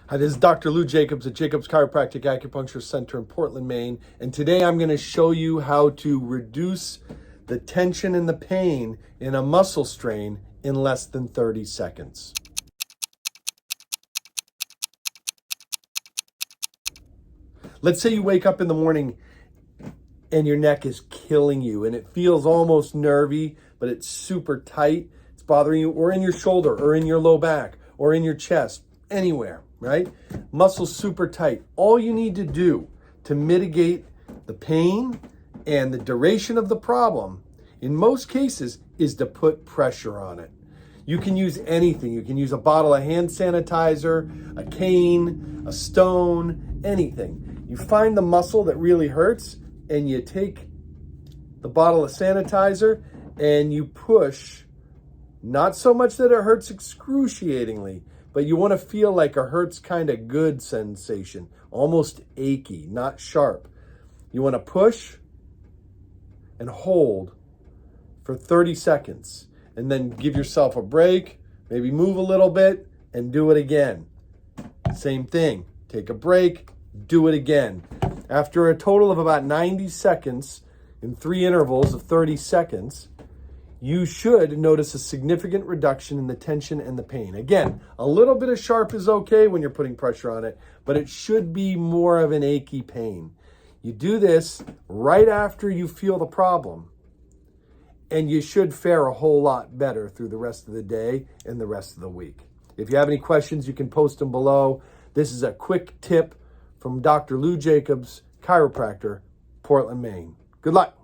Hi, this is Dr. Lou Jacobs at Jacobs Chiropractic Acupuncture Center in Portland, Maine. And today I'm going to show you how to reduce the tension and the pain in a muscle strain in less than 30 seconds. Let's say you wake up in the morning and your neck is killing you and it feels almost nervy, but it's super tight. It's bothering you, or in your shoulder, or in your low back, or in your chest, anywhere, right? Muscles super tight. All you need to do to mitigate the pain and the duration of the problem, in most cases, is to put pressure on it. You can use anything. You can use a bottle of hand sanitizer, a cane, a stone, anything. You find the muscle that really hurts and you take the bottle of sanitizer and you push, not so much that it hurts excruciatingly, but you want to feel like a hurts kind of good sensation, almost achy, not sharp. You want to push and hold for 30 seconds and then give yourself a break, maybe move a little bit and do it again. Same thing, take a break, do it again. After a total of about 90 seconds in 3 intervals of 30 seconds, you should notice a significant reduction in the tension and the pain. Again, a little bit of sharp is okay when you're putting pressure on it, but it should be more of an achy pain. You do this right after you feel the problem, and you should fare a whole lot better through the rest of the day and the rest of the week. If you have any questions, you can post them below. This is a quick tip from Dr. Lou Jacobs, Chiropractor, Portland, Maine. Good luck.